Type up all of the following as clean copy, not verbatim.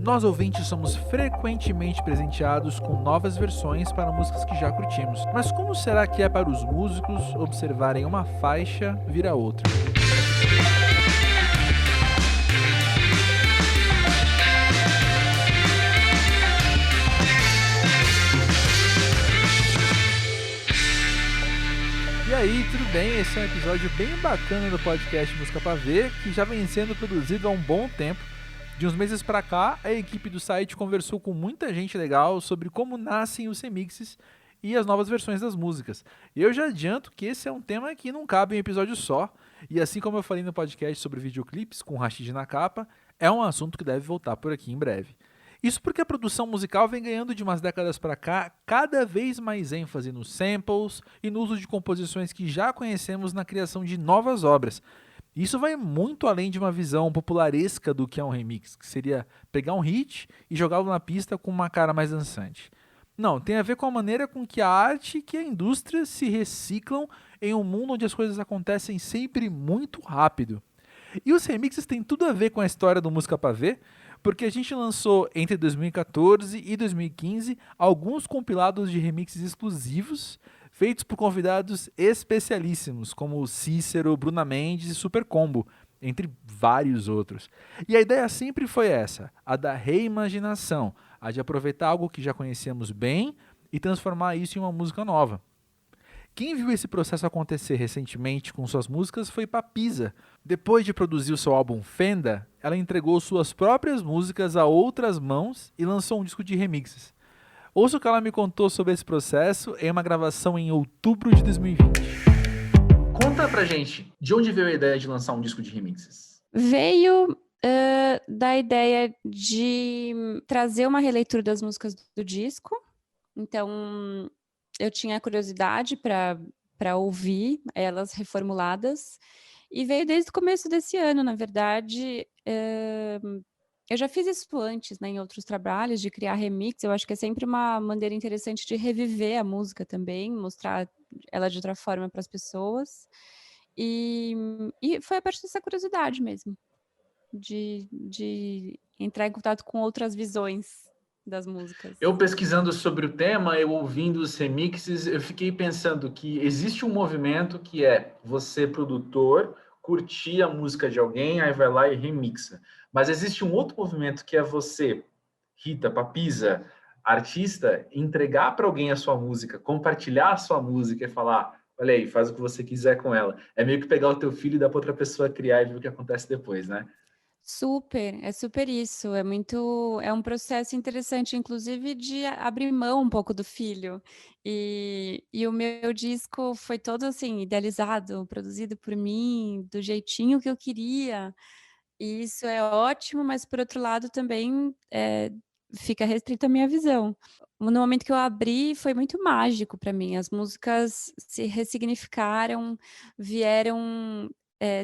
Nós ouvintes somos frequentemente presenteados com novas versões para músicas que já curtimos. Mas como será que é para os músicos observarem uma faixa vir a outra? E aí, tudo bem? Esse é um episódio bem bacana do podcast Música Pra Ver, que já vem sendo produzido há um bom tempo. De uns meses pra cá, a equipe do site conversou com muita gente legal sobre como nascem os remixes e as novas versões das músicas. E eu já adianto que esse é um tema que não cabe em um episódio só, e assim como eu falei no podcast sobre videoclipes com Rashid na capa, é um assunto que deve voltar por aqui em breve. Isso porque a produção musical vem ganhando de umas décadas pra cá cada vez mais ênfase nos samples e no uso de composições que já conhecemos na criação de novas obras. Isso vai muito além de uma visão popularesca do que é um remix, que seria pegar um hit e jogá-lo na pista com uma cara mais dançante. Não, tem a ver com a maneira com que a arte e que a indústria se reciclam em um mundo onde as coisas acontecem sempre muito rápido. E os remixes têm tudo a ver com a história do Música Pra Ver, porque a gente lançou entre 2014 e 2015 alguns compilados de remixes exclusivos feitos por convidados especialíssimos, como Cícero, Bruna Mendes e Super Combo, entre vários outros. E a ideia sempre foi essa, a da reimaginação, a de aproveitar algo que já conhecíamos bem e transformar isso em uma música nova. Quem viu esse processo acontecer recentemente com suas músicas foi Papisa. Depois de produzir o seu álbum Fenda, ela entregou suas próprias músicas a outras mãos e lançou um disco de remixes. Ouça o que ela me contou sobre esse processo em uma gravação em outubro de 2020. Conta pra gente, de onde veio a ideia de lançar um disco de remixes? Veio da ideia de trazer uma releitura das músicas do disco. Então, eu tinha curiosidade para ouvir elas reformuladas. E veio desde o começo desse ano, na verdade. Eu já fiz isso antes, né, em outros trabalhos, de criar remix. Eu acho que é sempre uma maneira interessante de reviver a música também, mostrar ela de outra forma para as pessoas. E foi a partir dessa curiosidade mesmo, de entrar em contato com outras visões das músicas. Eu pesquisando sobre o tema, eu ouvindo os remixes, eu fiquei pensando que existe um movimento que é você, produtor, curtir a música de alguém, aí vai lá e remixa. Mas existe um outro movimento que é você, Rita, Papisa, artista, entregar para alguém a sua música, compartilhar a sua música e falar, olha aí, faz o que você quiser com ela. É meio que pegar o teu filho e dar para outra pessoa criar e ver o que acontece depois, né? É super isso, é um processo interessante, inclusive, de abrir mão um pouco do filho. E o meu disco foi todo, assim, idealizado, produzido por mim, do jeitinho que eu queria, e isso é ótimo, mas por outro lado também, fica restrito à minha visão. No momento que eu abri, foi muito mágico para mim, as músicas se ressignificaram, vieram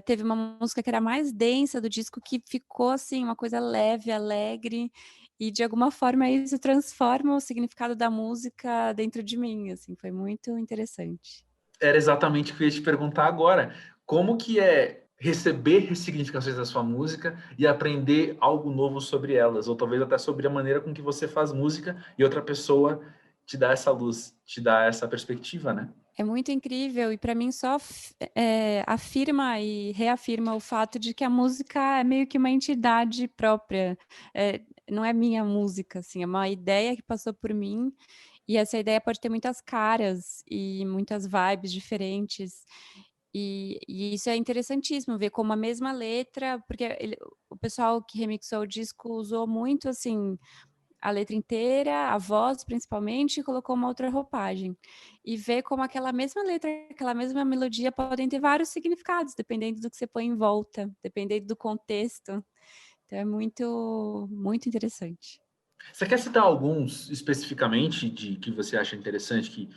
teve uma música que era a mais densa do disco, que ficou, assim, uma coisa leve, alegre, e de alguma forma isso transforma o significado da música dentro de mim, assim, foi muito interessante. Era exatamente o que eu ia te perguntar agora. Como que é receber ressignificações da sua música e aprender algo novo sobre elas? Ou talvez até sobre a maneira com que você faz música e outra pessoa te dá essa luz, te dá essa perspectiva, né? É muito incrível e para mim só afirma e reafirma o fato de que a música é meio que uma entidade própria, não é minha música, assim, é uma ideia que passou por mim, e essa ideia pode ter muitas caras e muitas vibes diferentes, e isso é interessantíssimo, ver como a mesma letra, porque o pessoal que remixou o disco usou muito, assim, a letra inteira, a voz principalmente, e colocou uma outra roupagem. E ver como aquela mesma letra, aquela mesma melodia podem ter vários significados, dependendo do que você põe em volta, dependendo do contexto. Então é muito, muito interessante. Você quer citar alguns especificamente de que você acha interessante? Que,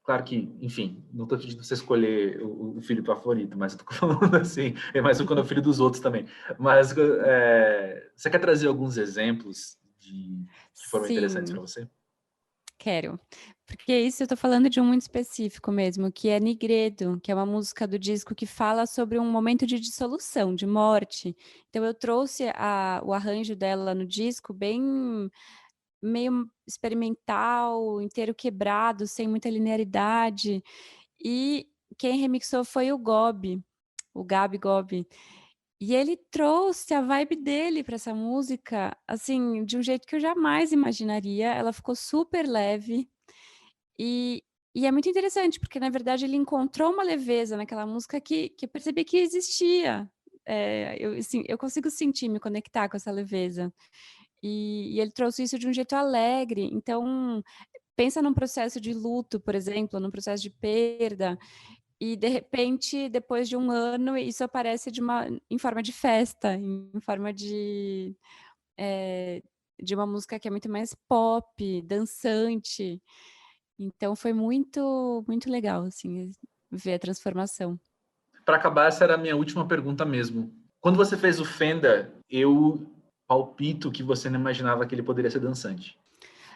claro que, enfim, não estou pedindo você escolher o filho favorito, mas estou falando assim, é mais quando é o filho dos outros também. Mas você quer trazer alguns exemplos que foram interessantes para Sim. você? Quero. Porque isso eu tô falando de um muito específico mesmo, que é Nigredo, que é uma música do disco que fala sobre um momento de dissolução, de morte. Então eu trouxe o arranjo dela no disco bem meio experimental, inteiro quebrado, sem muita linearidade. E quem remixou foi o Gabi Gobi. E ele trouxe a vibe dele para essa música, assim, de um jeito que eu jamais imaginaria. Ela ficou super leve e é muito interessante, porque na verdade ele encontrou uma leveza naquela música que eu percebi que existia. Eu, assim, eu consigo sentir, me conectar com essa leveza. E ele trouxe isso de um jeito alegre. Então, pensa num processo de luto, por exemplo, num processo de perda, e de repente, depois de um ano, isso aparece em forma de festa, em forma eh, de uma música que é muito mais pop, dançante. Então foi muito legal, assim, ver a transformação. Para acabar, essa era a minha última pergunta mesmo. Quando você fez o Fenda, eu palpito que você não imaginava que ele poderia ser dançante.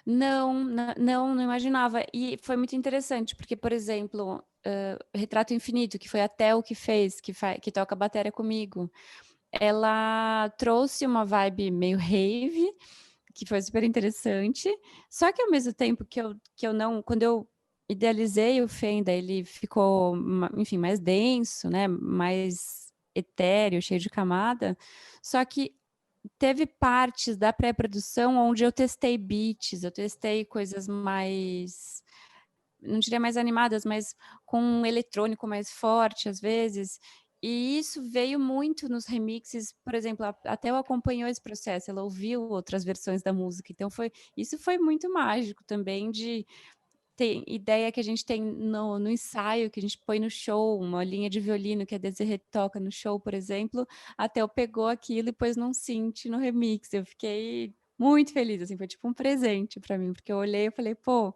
Não imaginava. E foi muito interessante, porque, por exemplo, Retrato Infinito, que foi a Tel que fez, que toca bateria comigo, ela trouxe uma vibe meio rave, que foi super interessante, só que ao mesmo tempo que eu não, quando eu idealizei o Fenda, ele ficou, enfim, mais denso, né, mais etéreo, cheio de camada, só que teve partes da pré-produção onde eu testei beats, eu testei coisas mais, não diria mais animadas, mas com um eletrônico mais forte às vezes. E isso veio muito nos remixes, por exemplo, a Theo acompanhou esse processo, ela ouviu outras versões da música, então isso foi muito mágico também de tem ideia que a gente tem no ensaio, que a gente põe no show, uma linha de violino que a Desirê toca no show, por exemplo, a Theo pegou aquilo e pôs num synth no remix. Eu fiquei muito feliz, assim, foi tipo um presente para mim, porque eu olhei e falei, pô,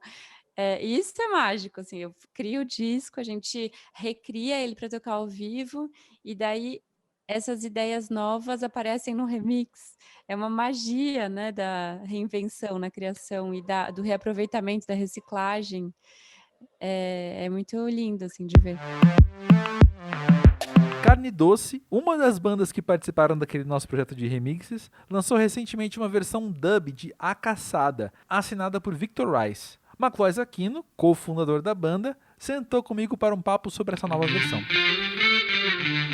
isso é mágico, assim, eu crio o disco, a gente recria ele para tocar ao vivo, e daí essas ideias novas aparecem no remix. É uma magia, né, da reinvenção na criação e do reaproveitamento, da reciclagem. É muito lindo, assim, de ver. Carne Doce, uma das bandas que participaram daquele nosso projeto de remixes, lançou recentemente uma versão dub de A Caçada, assinada por Victor Rice. Maclois Aquino, cofundador da banda, sentou comigo para um papo sobre essa nova versão.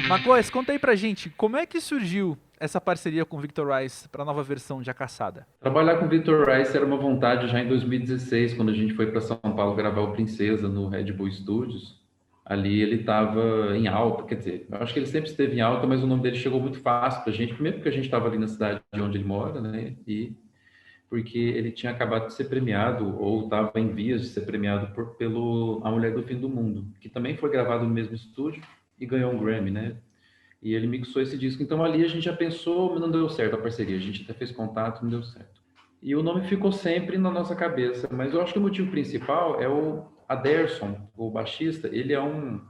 Maclois, conta aí pra gente, como é que surgiu essa parceria com o Victor Rice para a nova versão de A Caçada? Trabalhar com o Victor Rice era uma vontade já em 2016, quando a gente foi para São Paulo gravar o Princesa no Red Bull Studios. Ali ele estava em alta, quer dizer, eu acho que ele sempre esteve em alta, mas o nome dele chegou muito fácil para a gente, primeiro porque a gente estava ali na cidade onde ele mora, né, e porque ele tinha acabado de ser premiado, ou estava em vias de ser premiado pelo A Mulher do Fim do Mundo, que também foi gravado no mesmo estúdio e ganhou um Grammy, né? E ele mixou esse disco. Então ali a gente já pensou, mas não deu certo a parceria. A gente até fez contato, não deu certo. E o nome ficou sempre na nossa cabeça. Mas eu acho que o motivo principal é o Aderson, o baixista. Ele é um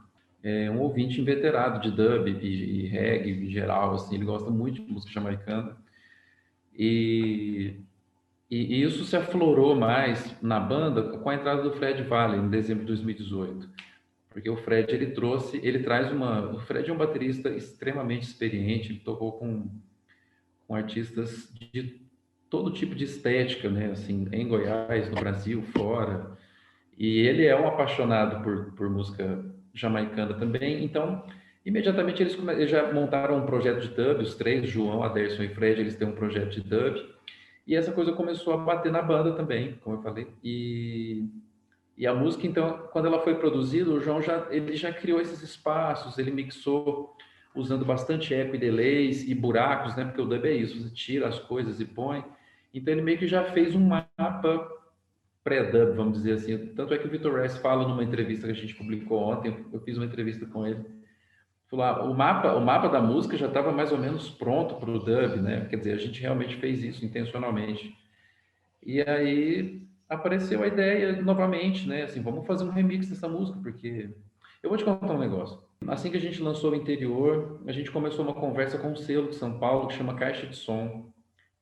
ouvinte inveterado de dub e reggae em geral. Assim, ele gosta muito de música jamaicana. E isso se aflorou mais na banda com a entrada do Fred Valley em dezembro de 2018. Porque o Fred, o Fred é um baterista extremamente experiente, ele tocou com artistas de todo tipo de estética, né, assim, em Goiás, no Brasil, fora. E ele é um apaixonado por música jamaicana também, então, imediatamente eles já montaram um projeto de dub, os três, João, Aderson e Fred, eles têm um projeto de dub, e essa coisa começou a bater na banda também, como eu falei, e a música, então, quando ela foi produzida, o João ele já criou esses espaços, ele mixou usando bastante eco e delays e buracos, né? Porque o dub é isso, você tira as coisas e põe. Então ele meio que já fez um mapa pré-dub, vamos dizer assim. Tanto é que o Victor Rice fala numa entrevista que a gente publicou ontem, eu fiz uma entrevista com ele. Falou, o mapa da música já estava mais ou menos pronto para o dub, né? Quer dizer, a gente realmente fez isso intencionalmente. E aí apareceu a ideia novamente, né? Assim, vamos fazer um remix dessa música, porque eu vou te contar um negócio. Assim que a gente lançou o Interior, a gente começou uma conversa com um selo de São Paulo que chama Caixa de Som,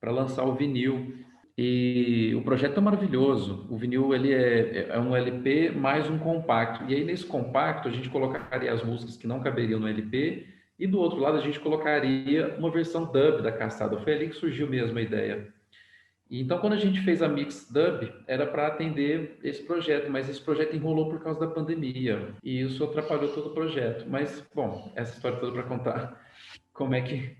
para lançar o vinil. E o projeto é maravilhoso. O vinil ele é um LP mais um compacto. E aí nesse compacto a gente colocaria as músicas que não caberiam no LP e do outro lado a gente colocaria uma versão dub da Caçada. Foi ali que surgiu mesmo a ideia. E então quando a gente fez a Mix Dub era para atender esse projeto, mas esse projeto enrolou por causa da pandemia e isso atrapalhou todo o projeto. Mas bom, essa história toda para contar como é que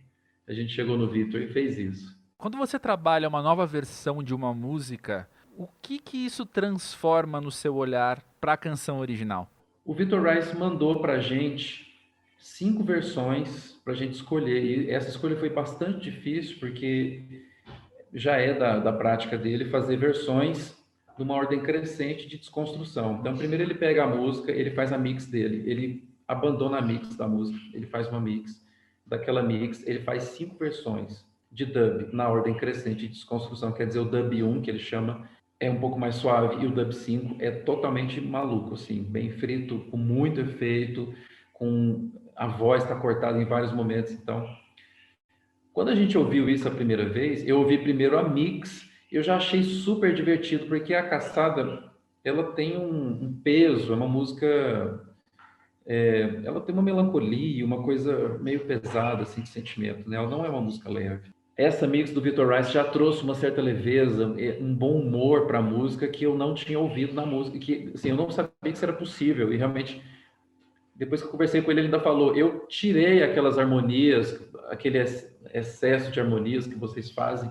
a gente chegou no Victor e fez isso. Quando você trabalha uma nova versão de uma música, o que isso transforma no seu olhar para a canção original? O Victor Rice mandou para a gente 5 versões para a gente escolher. E essa escolha foi bastante difícil, porque já é da prática dele fazer versões numa ordem crescente de desconstrução. Então, primeiro ele pega a música, ele faz a mix dele, ele abandona a mix da música, ele faz uma mix. Daquela mix, ele faz 5 versões de dub na ordem crescente de desconstrução. Quer dizer, o dub 1, que ele chama, é um pouco mais suave, e o dub 5 é totalmente maluco, assim, bem frito, com muito efeito, com a voz está cortada em vários momentos. Então, quando a gente ouviu isso a primeira vez, eu ouvi primeiro a mix, eu já achei super divertido, porque a Caçada, ela tem um peso, é uma música, ela tem uma melancolia, uma coisa meio pesada, assim, de sentimento, né? Ela não é uma música leve. Essa mix do Victor Rice já trouxe uma certa leveza, um bom humor para a música que eu não tinha ouvido na música, que assim, eu não sabia que isso era possível, e realmente, depois que eu conversei com ele, ele ainda falou, eu tirei aquelas harmonias, aquele excesso de harmonias que vocês fazem,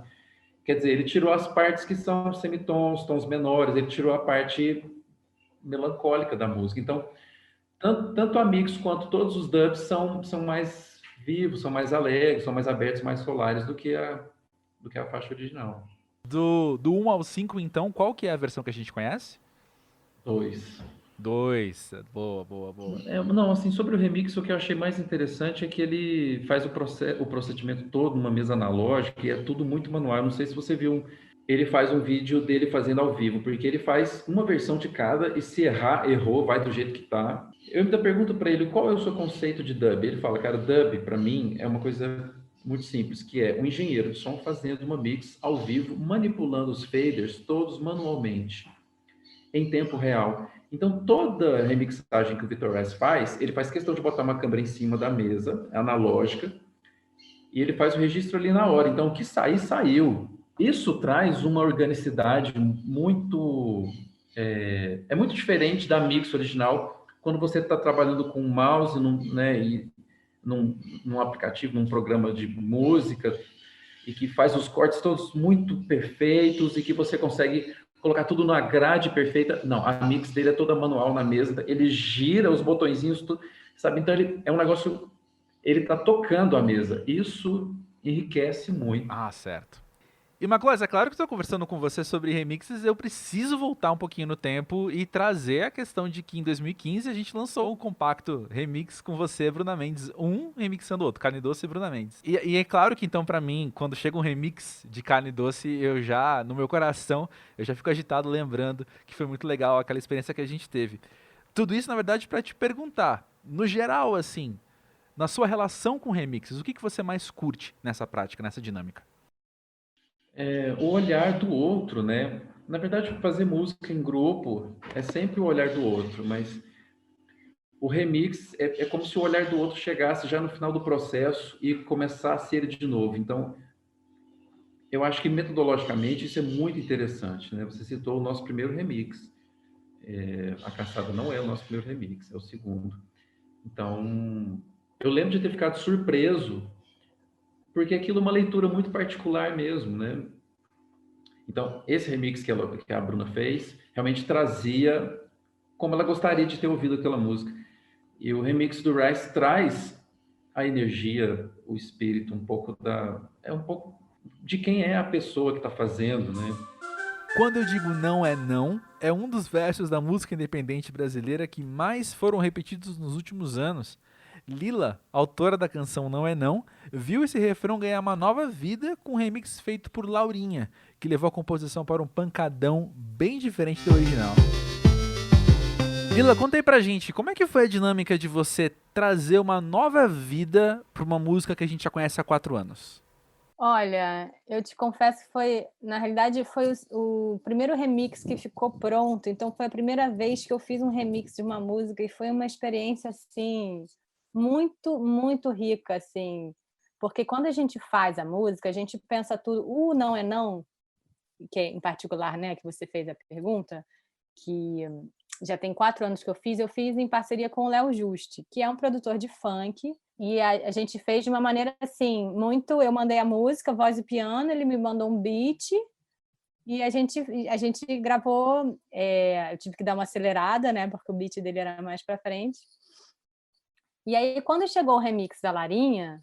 quer dizer, ele tirou as partes que são semitons, tons menores, ele tirou a parte melancólica da música. Então, tanto a mix quanto todos os dubs são mais vivos, são mais alegres, são mais abertos, mais solares do que a faixa original. Do 1 ao 5, então, qual que é a versão que a gente conhece? 2. Boa. Não, assim, sobre o remix, o que eu achei mais interessante é que ele faz o procedimento todo numa mesa analógica e é tudo muito manual. Eu não sei se você viu, ele faz um vídeo dele fazendo ao vivo, porque ele faz uma versão de cada e se errar, errou, vai do jeito que tá. Eu ainda pergunto para ele qual é o seu conceito de dub. Ele fala, cara, dub para mim é uma coisa muito simples, que é um engenheiro de som fazendo uma mix ao vivo, manipulando os faders todos manualmente, em tempo real. Então, toda remixagem que o Victor Rice faz, ele faz questão de botar uma câmera em cima da mesa, analógica, e ele faz o registro ali na hora. Então, o que sair, saiu. Isso traz uma organicidade muito... É muito diferente da mix original, quando você está trabalhando com um mouse, num aplicativo, num programa de música, e que faz os cortes todos muito perfeitos, e que você consegue colocar tudo na grade perfeita. Não, a mix dele é toda manual na mesa, ele gira os botõezinhos, tudo, sabe? Então, ele é um negócio... Ele tá tocando a mesa. Isso enriquece muito. Ah, certo. E, Maclós, é claro que estou conversando com você sobre remixes, eu preciso voltar um pouquinho no tempo e trazer a questão de que em 2015 a gente lançou um compacto remix com você, Bruna Mendes, um remixando o outro, Carne Doce e Bruna Mendes. E é claro que então pra mim, quando chega um remix de Carne Doce, eu já, no meu coração, eu já fico agitado lembrando que foi muito legal aquela experiência que a gente teve. Tudo isso, na verdade, para te perguntar, no geral, assim, na sua relação com remixes, o que você mais curte nessa prática, nessa dinâmica? O olhar do outro, né? Na verdade, fazer música em grupo é sempre o olhar do outro, mas o remix é como se o olhar do outro chegasse já no final do processo e começasse ele de novo. Então, eu acho que metodologicamente isso é muito interessante, né? Você citou o nosso primeiro remix. A Caçada não é o nosso primeiro remix, é o segundo. Então, eu lembro de ter ficado surpreso, porque aquilo é uma leitura muito particular mesmo, né? Então, esse remix que a Bruna fez, realmente trazia como ela gostaria de ter ouvido aquela música. E o remix do Rice traz a energia, o espírito, um pouco de quem é a pessoa que está fazendo, né? Quando eu digo não é um dos versos da música independente brasileira que mais foram repetidos nos últimos anos. Lila, autora da canção Não É Não, viu esse refrão ganhar uma nova vida com um remix feito por Laurinha, que levou a composição para um pancadão bem diferente do original. Lila, conta aí pra gente, como é que foi a dinâmica de você trazer uma nova vida para uma música que a gente já conhece há 4 anos? Olha, eu te confesso que na realidade, foi o primeiro remix que ficou pronto, então foi a primeira vez que eu fiz um remix de uma música e foi uma experiência, assim, muito, muito rica, assim, porque quando a gente faz a música, a gente pensa tudo, não é não, que é, em particular, né, que você fez a pergunta, que já tem 4 anos que eu fiz em parceria com o Léo Juste, que é um produtor de funk, e a gente fez de uma maneira assim, muito. Eu mandei a música, voz e piano, ele me mandou um beat, e a gente gravou. Eu tive que dar uma acelerada, né, porque o beat dele era mais para frente. E aí, quando chegou o remix da Larinha,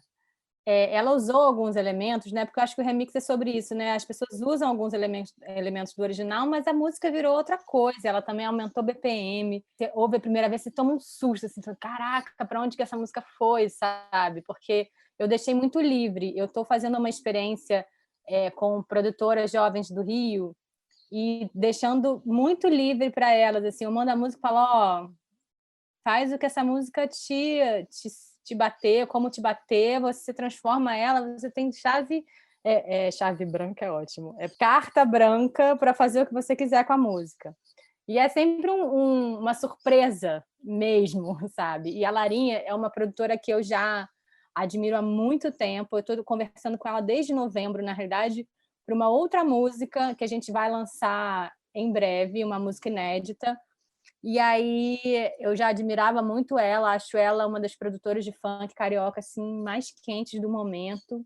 ela usou alguns elementos, né? Porque eu acho que o remix é sobre isso, né? As pessoas usam alguns elementos do original, mas a música virou outra coisa. Ela também aumentou BPM. Você ouve a primeira vez, você toma um susto, assim, caraca, para onde que essa música foi, sabe? Porque eu deixei muito livre. Eu estou fazendo uma experiência com produtoras jovens do Rio e deixando muito livre para elas. Assim, eu mando a música e falo, ó, faz o que essa música te bater, como te bater, você transforma ela, você tem chave. Chave branca é ótimo. É carta branca para fazer o que você quiser com a música. E é sempre uma surpresa mesmo, sabe? E a Larinha é uma produtora que eu já admiro há muito tempo. Eu estou conversando com ela desde novembro, na realidade, para uma outra música que a gente vai lançar em breve, uma música inédita. E aí eu já admirava muito ela, acho ela uma das produtoras de funk carioca assim, mais quentes do momento.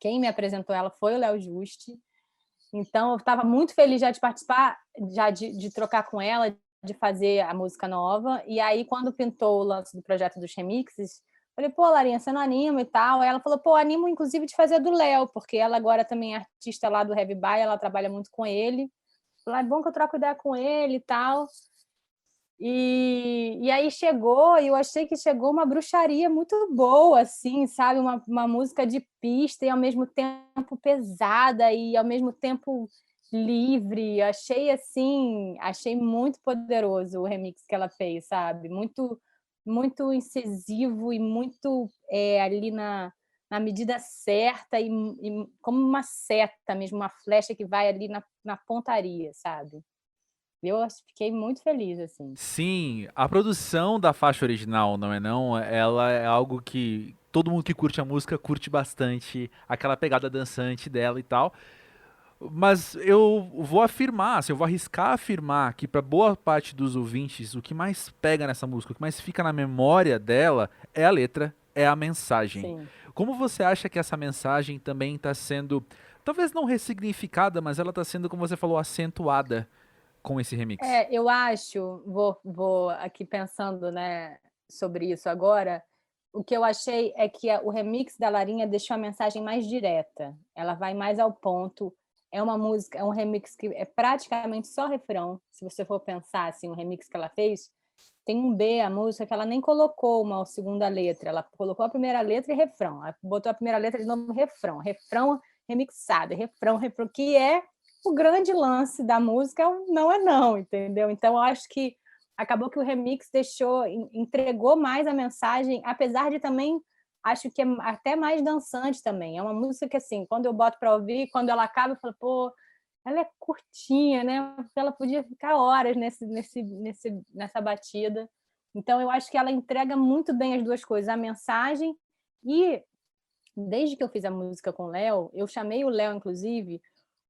Quem me apresentou ela foi o Léo Juste. Então eu estava muito feliz já de participar, já de trocar com ela, de fazer a música nova. E aí, quando pintou o lance do projeto dos remixes, falei, pô, Larinha, você não anima e tal? Aí ela falou, pô, animo inclusive de fazer do Léo, porque ela agora também é artista lá do Heavy By, ela trabalha muito com ele. Falei, é bom que eu troco ideia com ele e tal. E aí chegou, e eu achei que chegou uma bruxaria muito boa, assim, sabe? Uma música de pista e ao mesmo tempo pesada e ao mesmo tempo livre. Achei muito poderoso o remix que ela fez, sabe? Muito, muito incisivo e muito ali na medida certa e como uma seta mesmo, uma flecha que vai ali na pontaria, sabe? Eu fiquei muito feliz, assim. Sim, a produção da faixa original, não é não? Ela é algo que todo mundo que curte a música curte bastante, aquela pegada dançante dela e tal. Mas eu vou afirmar, assim, eu vou arriscar afirmar que para boa parte dos ouvintes, o que mais pega nessa música, o que mais fica na memória dela é a letra, é a mensagem. Sim. Como você acha que essa mensagem também está sendo, talvez não ressignificada, mas ela está sendo, como você falou, acentuada com esse remix? Eu acho, vou aqui pensando, né, sobre isso agora, o que eu achei é que o remix da Larinha deixou a mensagem mais direta, ela vai mais ao ponto, é uma música, é um remix que é praticamente só refrão, se você for pensar, assim, o remix que ela fez, tem um B, a música, que ela nem colocou uma segunda letra, ela colocou a primeira letra e refrão, ela botou a primeira letra de novo refrão remixado, refrão, que é o grande lance da música é o não é não, entendeu? Então, eu acho que acabou que o remix entregou mais a mensagem, apesar de também, acho que é até mais dançante também. É uma música que, assim, quando eu boto para ouvir, quando ela acaba, eu falo, pô, ela é curtinha, né? Ela podia ficar horas nessa batida. Então, eu acho que ela entrega muito bem as duas coisas, a mensagem e, desde que eu fiz a música com o Léo, eu chamei o Léo, inclusive,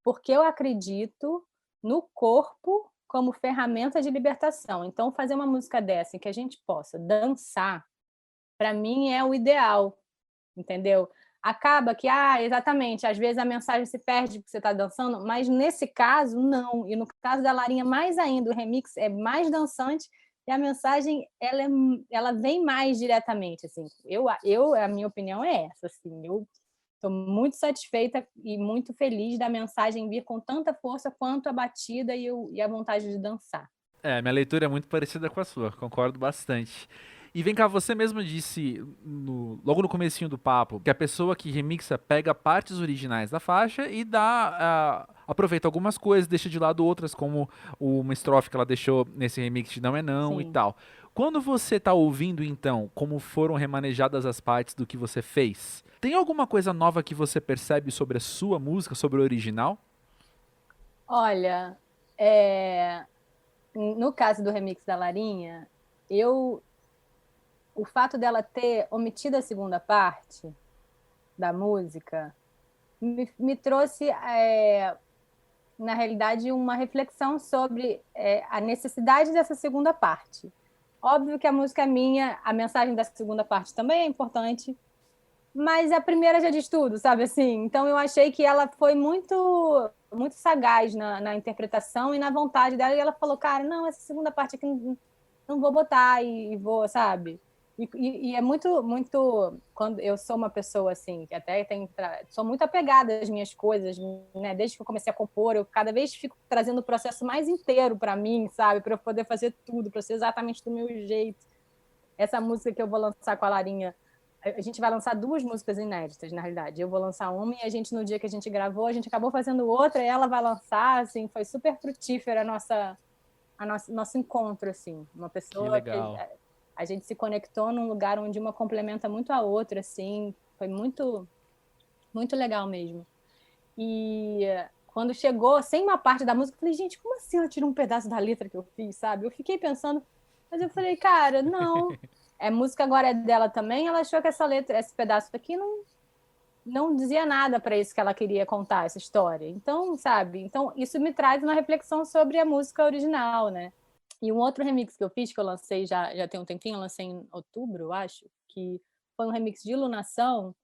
porque eu acredito no corpo como ferramenta de libertação. Então, fazer uma música dessa em que a gente possa dançar, para mim é o ideal, entendeu? Acaba que, exatamente, às vezes a mensagem se perde porque você está dançando, mas nesse caso, não. E no caso da Larinha, mais ainda, o remix é mais dançante e a mensagem, ela vem mais diretamente, assim. A minha opinião é essa, assim, eu estou muito satisfeita e muito feliz da mensagem vir com tanta força quanto a batida e a vontade de dançar. Minha leitura é muito parecida com a sua, concordo bastante. E vem cá, você mesmo disse logo no comecinho do papo que a pessoa que remixa pega partes originais da faixa e aproveita algumas coisas, deixa de lado outras, como uma estrofe que ela deixou nesse remix de Não é Não. Sim. E tal. Quando você tá ouvindo, então, como foram remanejadas as partes do que você fez, tem alguma coisa nova que você percebe sobre a sua música, sobre o original? Olha, no caso do remix da Larinha, o fato dela ter omitido a segunda parte da música me trouxe, na realidade, uma reflexão sobre a necessidade dessa segunda parte. Óbvio que a música é minha, a mensagem dessa segunda parte também é importante, mas a primeira já diz tudo, sabe assim? Então eu achei que ela foi muito muito sagaz na interpretação e na vontade dela, e ela falou, cara, não, essa segunda parte aqui não vou botar e vou, sabe? E é muito quando eu sou uma pessoa assim que até sou muito apegada às minhas coisas, né? Desde que eu comecei a compor, eu cada vez fico trazendo o processo mais inteiro para mim, sabe? Para eu poder fazer tudo, para ser exatamente do meu jeito. Essa música que eu vou lançar com a Larinha, a gente vai lançar 2 músicas inéditas, na realidade. Eu vou lançar uma e a gente, no dia que a gente gravou, a gente acabou fazendo outra e ela vai lançar, assim, foi super frutífera nosso encontro, assim. Uma pessoa que legal. A gente se conectou num lugar onde uma complementa muito a outra, assim, foi muito, muito legal mesmo. E quando chegou, sem uma parte da música, eu falei, gente, como assim ela tirou um pedaço da letra que eu fiz, sabe? Eu fiquei pensando, mas eu falei, cara, não, a música agora é dela também, ela achou que essa letra, esse pedaço aqui não dizia nada para isso que ela queria contar, essa história. Então, sabe? Então, isso me traz uma reflexão sobre a música original, né? E um outro remix que eu fiz, que eu lancei já tem um tempinho, eu lancei em outubro, eu acho, que foi um remix de Iluminação.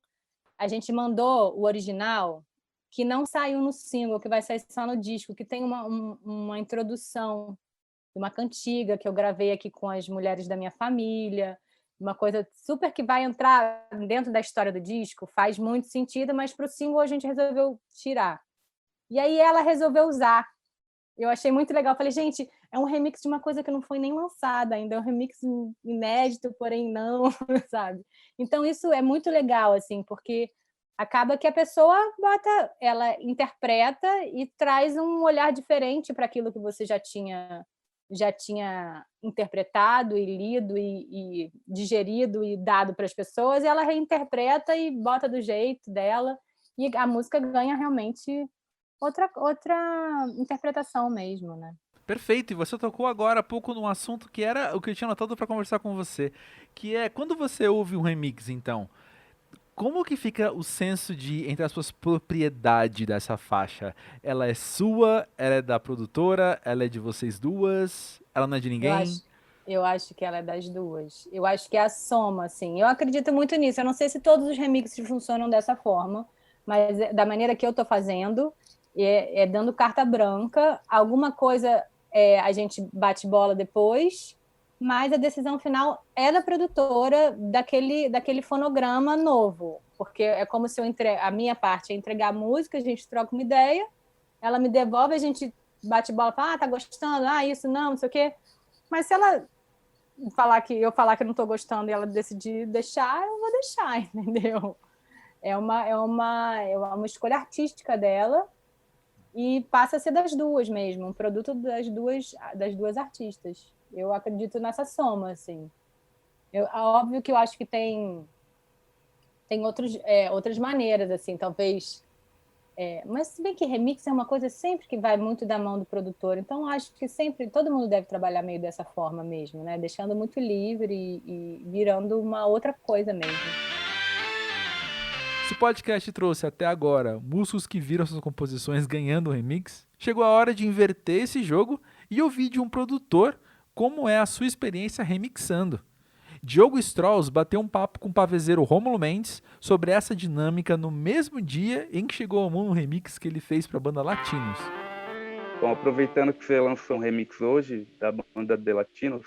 A gente mandou o original, que não saiu no single, que vai sair só no disco, que tem uma introdução, uma cantiga que eu gravei aqui com as mulheres da minha família, uma coisa super que vai entrar dentro da história do disco, faz muito sentido, mas para o single a gente resolveu tirar. E aí ela resolveu usar. Eu achei muito legal. Falei, gente, é um remix de uma coisa que não foi nem lançada ainda, é um remix inédito, porém não, sabe? Então isso é muito legal, assim, porque acaba que a pessoa ela interpreta e traz um olhar diferente para aquilo que você já tinha interpretado e lido e digerido e dado para as pessoas, e ela reinterpreta e bota do jeito dela, e a música ganha realmente outra interpretação mesmo, né? Perfeito, e você tocou agora há pouco num assunto que era o que eu tinha anotado para conversar com você, que é quando você ouve um remix, então, como que fica o senso de, entre as suas propriedade dessa faixa? Ela é sua, ela é da produtora, ela é de vocês duas, ela não é de ninguém? Eu acho que ela é das duas. Eu acho que é a soma, assim. Eu acredito muito nisso. Eu não sei se todos os remixes funcionam dessa forma, mas da maneira que eu estou fazendo, é dando carta branca. Alguma coisa a gente bate bola depois, mas a decisão final é da produtora daquele fonograma novo. Porque é como se a minha parte é entregar a música, a gente troca uma ideia, ela me devolve, a gente bate bola, fala, tá gostando? Isso não sei o quê. Mas se ela falar que eu não estou gostando e ela decidir deixar, eu vou deixar, entendeu? É uma escolha artística dela e passa a ser das duas mesmo, um produto das duas artistas. Eu acredito nessa soma, assim. Óbvio que eu acho que tem outras maneiras, assim, talvez. Mas se bem que remix é uma coisa sempre que vai muito da mão do produtor, então acho que sempre todo mundo deve trabalhar meio dessa forma mesmo, né? Deixando muito livre e virando uma outra coisa mesmo. Se o podcast trouxe até agora músicos que viram suas composições ganhando um remix, chegou a hora de inverter esse jogo e ouvir de um produtor como é a sua experiência remixando. Diogo Strauss bateu um papo com o pavezeiro Rômulo Mendes sobre essa dinâmica no mesmo dia em que chegou ao mundo um remix que ele fez para a banda Latinos. Bom, aproveitando que você lançou um remix hoje da banda The Latinos,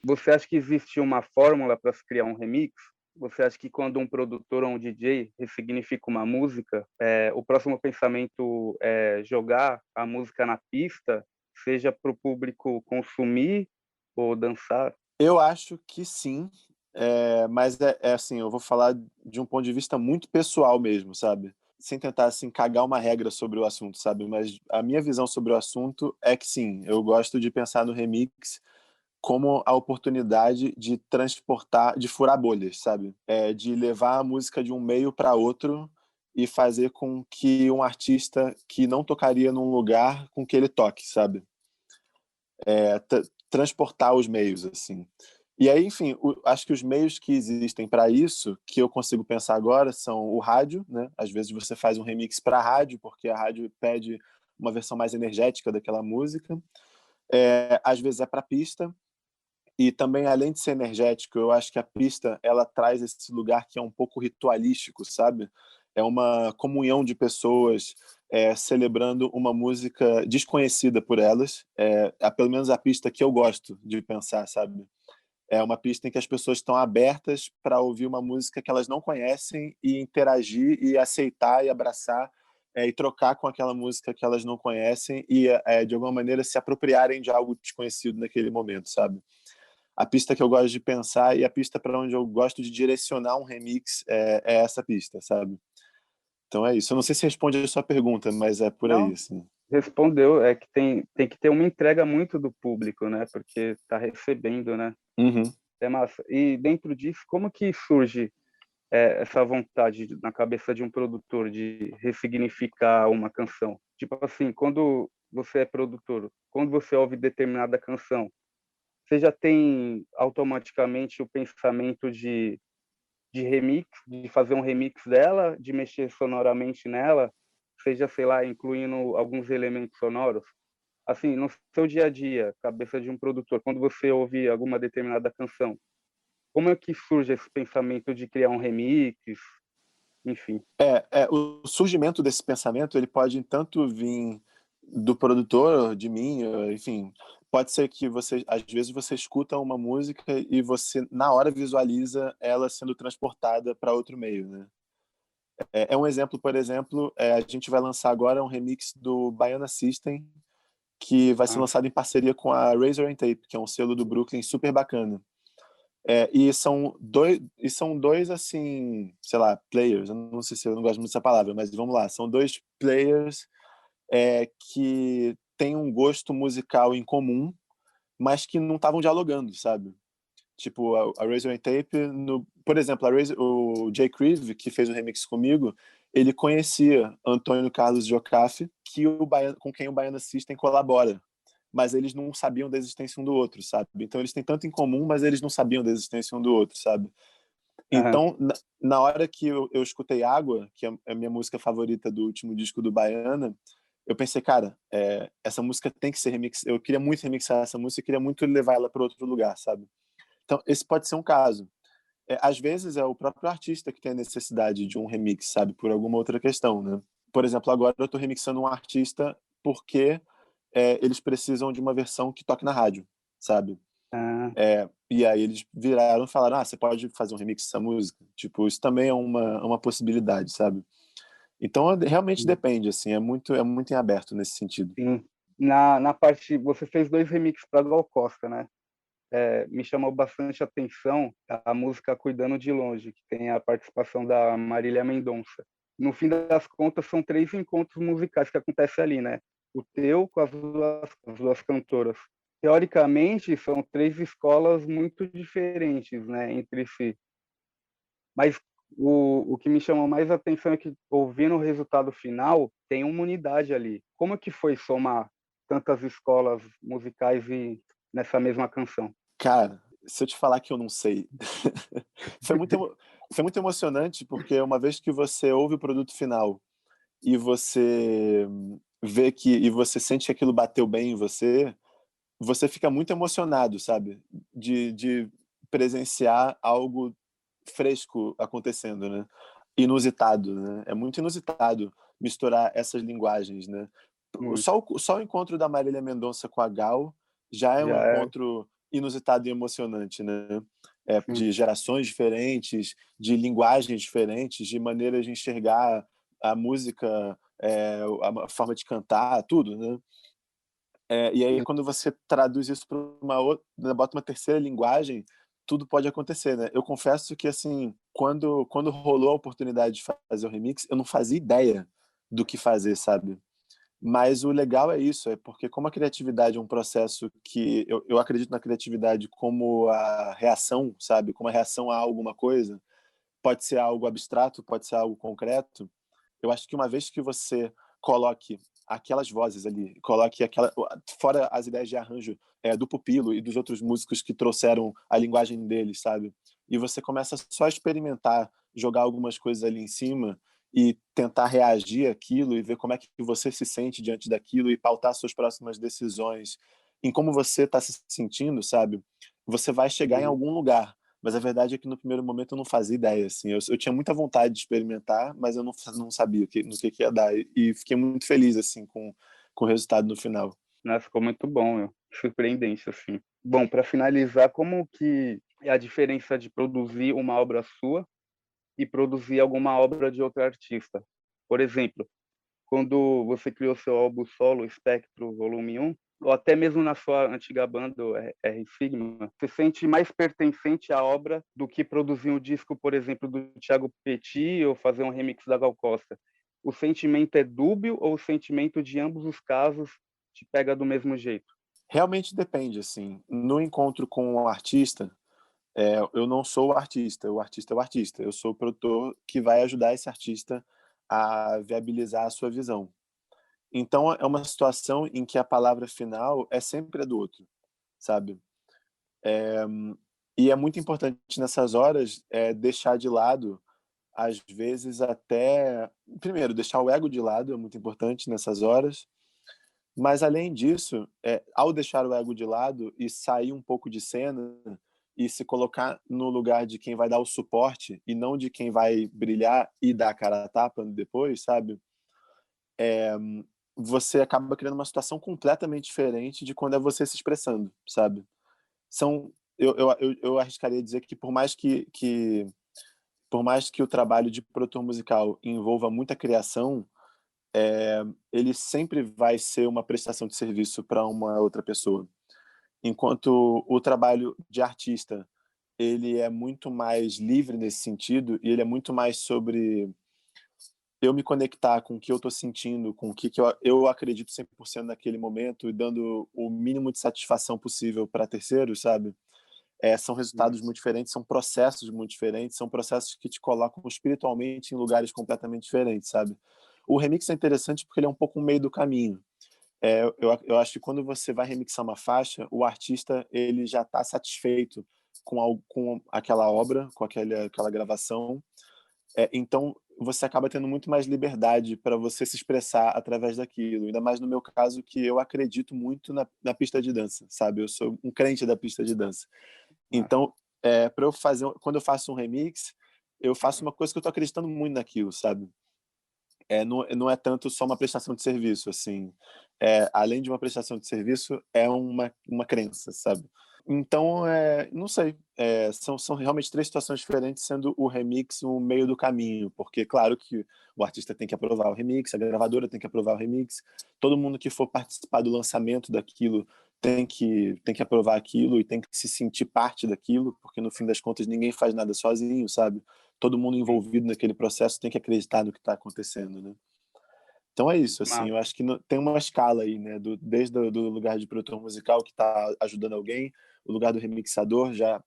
você acha que existe uma fórmula para se criar um remix? Você acha que quando um produtor ou um DJ ressignifica uma música, o próximo pensamento é jogar a música na pista, seja para o público consumir ou dançar? Eu acho que sim, mas assim, eu vou falar de um ponto de vista muito pessoal mesmo, sabe? Sem tentar, assim, cagar uma regra sobre o assunto, sabe? Mas a minha visão sobre o assunto é que sim, eu gosto de pensar no remix como a oportunidade de transportar, de furar bolhas, sabe? De levar a música de um meio para outro e fazer com que um artista que não tocaria num lugar com que ele toque, sabe? Transportar os meios, assim. E aí, enfim, acho que os meios que existem para isso, que eu consigo pensar agora, são o rádio, né? Às vezes você faz um remix para rádio, porque a rádio pede uma versão mais energética daquela música. Às vezes é para pista. E também, além de ser energético, eu acho que a pista ela traz esse lugar que é um pouco ritualístico, sabe? É uma comunhão de pessoas celebrando uma música desconhecida por elas. Pelo menos a pista que eu gosto de pensar, sabe? É uma pista em que as pessoas estão abertas para ouvir uma música que elas não conhecem e interagir e aceitar e abraçar e trocar com aquela música que elas não conhecem e, de alguma maneira, se apropriarem de algo desconhecido naquele momento, sabe? A pista que eu gosto de pensar e a pista para onde eu gosto de direcionar um remix é essa pista, sabe? Então é isso. Eu não sei se responde a sua pergunta, mas é por Não, aí, assim. respondeu. É que tem que ter uma entrega muito do público, né? Porque tá recebendo, né? Uhum. É massa. E dentro disso, como que surge essa vontade na cabeça de um produtor de ressignificar uma canção? Tipo assim, quando você é produtor, quando você ouve determinada canção, você já tem automaticamente o pensamento de remix, de fazer um remix dela, de mexer sonoramente nela, seja, sei lá, incluindo alguns elementos sonoros? Assim, no seu dia a dia, cabeça de um produtor, quando você ouve alguma determinada canção, como é que surge esse pensamento de criar um remix, enfim? O surgimento desse pensamento ele pode tanto vir do produtor, de mim, enfim, pode ser que você, às vezes, você escuta uma música e você na hora visualiza ela sendo transportada para outro meio, né? Um exemplo, por exemplo, a gente vai lançar agora um remix do Baiana System que vai ser lançado em parceria com a Razor and Tape, que é um selo do Brooklyn super bacana. E são dois, assim, sei lá, players, eu não sei se eu não gosto muito dessa palavra, mas vamos lá, são dois players que têm um gosto musical em comum, mas que não estavam dialogando, sabe? Tipo, a Razor and Tape, por exemplo, o Jay Creve, que fez o remix comigo, ele conhecia Antônio Carlos Jocafe, com quem o Baiana System colabora, mas eles não sabiam da existência um do outro, sabe? Então eles têm tanto em comum, mas eles não sabiam da existência um do outro, sabe? Então, na hora que eu escutei Água, que é a minha música favorita do último disco do Baiana, eu pensei, cara, essa música tem que ser remix. Eu queria muito remixar essa música, eu queria muito levar ela para outro lugar, sabe? Então, esse pode ser um caso. Às vezes é o próprio artista que tem a necessidade de um remix, sabe? Por alguma outra questão, né? Por exemplo, agora eu estou remixando um artista porque eles precisam de uma versão que toque na rádio, sabe? E aí eles viraram e falaram, você pode fazer um remix dessa música? Tipo, isso também é uma possibilidade, sabe? Então, realmente depende, assim, é muito em aberto nesse sentido. Sim. Na parte, você fez 2 remixes para Gal Costa, né? Me chamou bastante atenção a música Cuidando de Longe, que tem a participação da Marília Mendonça. No fim das contas, são 3 encontros musicais que acontecem ali, né? O teu com as duas cantoras. Teoricamente, são 3 escolas muito diferentes, né, entre si. Mas o que me chamou mais atenção é que, ouvindo o resultado final, tem uma unidade ali. Como que foi somar tantas escolas musicais nessa mesma canção? Cara, se eu te falar que eu não sei, foi muito emocionante, porque uma vez que você ouve o produto final e você vê e você sente que aquilo bateu bem em você, você fica muito emocionado, sabe? De presenciar algo fresco acontecendo, né? Inusitado, né? É muito inusitado misturar essas linguagens, né? Só o encontro da Marília Mendonça com a Gal já é um encontro inusitado e emocionante, né? De gerações diferentes, de linguagens diferentes, de maneiras de enxergar a música, a forma de cantar, tudo, né? E aí, quando você traduz isso para uma outra, bota uma terceira linguagem, tudo pode acontecer, né? Eu confesso que, assim, quando rolou a oportunidade de fazer o remix, eu não fazia ideia do que fazer, sabe? Mas o legal é isso, é porque como a criatividade é um processo que eu acredito na criatividade como a reação, sabe? Como a reação a alguma coisa, pode ser algo abstrato, pode ser algo concreto. Eu acho que uma vez que você coloque aquelas vozes ali, coloque fora as ideias de arranjo do Pupilo e dos outros músicos que trouxeram a linguagem deles, sabe? E você começa só a experimentar, jogar algumas coisas ali em cima e tentar reagir àquilo e ver como é que você se sente diante daquilo e pautar suas próximas decisões em como você está se sentindo, sabe? Você vai chegar em algum lugar. Mas a verdade é que no primeiro momento eu não fazia ideia, assim. Eu tinha muita vontade de experimentar, mas eu não sabia no que ia dar. E fiquei muito feliz, assim, com o resultado no final. Nossa, ficou muito bom, surpreendente, assim. Bom, para finalizar, como que é a diferença de produzir uma obra sua e produzir alguma obra de outro artista? Por exemplo, quando você criou seu álbum solo, Espectro Volume 1, ou até mesmo na sua antiga banda, R Sigma, você sente mais pertencente à obra do que produzir um disco, por exemplo, do Thiago Petit ou fazer um remix da Gal Costa? O sentimento é dúbio ou o sentimento de ambos os casos te pega do mesmo jeito? Realmente depende, assim. No encontro com o artista, eu não sou o artista é o artista. Eu sou o produtor que vai ajudar esse artista a viabilizar a sua visão. Então, é uma situação em que a palavra final é sempre a do outro, sabe? E é muito importante nessas horas deixar de lado, às vezes até... Primeiro, deixar o ego de lado é muito importante nessas horas, mas, além disso, ao deixar o ego de lado e sair um pouco de cena e se colocar no lugar de quem vai dar o suporte e não de quem vai brilhar e dar a cara a tapa depois, sabe? Você acaba criando uma situação completamente diferente de quando é você se expressando, sabe? Eu arriscaria dizer que por mais que o trabalho de produtor musical envolva muita criação, ele sempre vai ser uma prestação de serviço para uma outra pessoa. Enquanto o trabalho de artista, ele é muito mais livre nesse sentido, e ele é muito mais sobre eu me conectar com o que eu estou sentindo, com o que eu acredito 100% naquele momento e dando o mínimo de satisfação possível para terceiros, sabe? São resultados muito diferentes, são processos muito diferentes, são processos que te colocam espiritualmente em lugares completamente diferentes, sabe? O remix é interessante porque ele é um pouco no meio do caminho. Eu acho que quando você vai remixar uma faixa, o artista ele já está satisfeito com aquela obra, com aquela gravação. Então, você acaba tendo muito mais liberdade para você se expressar através daquilo. Ainda mais no meu caso, que eu acredito muito na pista de dança, sabe? Eu sou um crente da pista de dança. Então, para eu fazer, quando eu faço um remix, eu faço uma coisa que eu estou acreditando muito naquilo, sabe? Não é tanto só uma prestação de serviço, assim. Além de uma prestação de serviço, é uma crença, sabe? Então, não sei. São realmente três situações diferentes, sendo o remix o meio do caminho. Porque, claro que o artista tem que aprovar o remix, a gravadora tem que aprovar o remix, todo mundo que for participar do lançamento daquilo tem que aprovar aquilo e tem que se sentir parte daquilo, porque, no fim das contas, ninguém faz nada sozinho, sabe? Todo mundo envolvido naquele processo tem que acreditar no que está acontecendo, né? Então é isso, assim, eu acho que tem uma escala aí, né? Desde o lugar de produtor musical que está ajudando alguém, o lugar do remixador já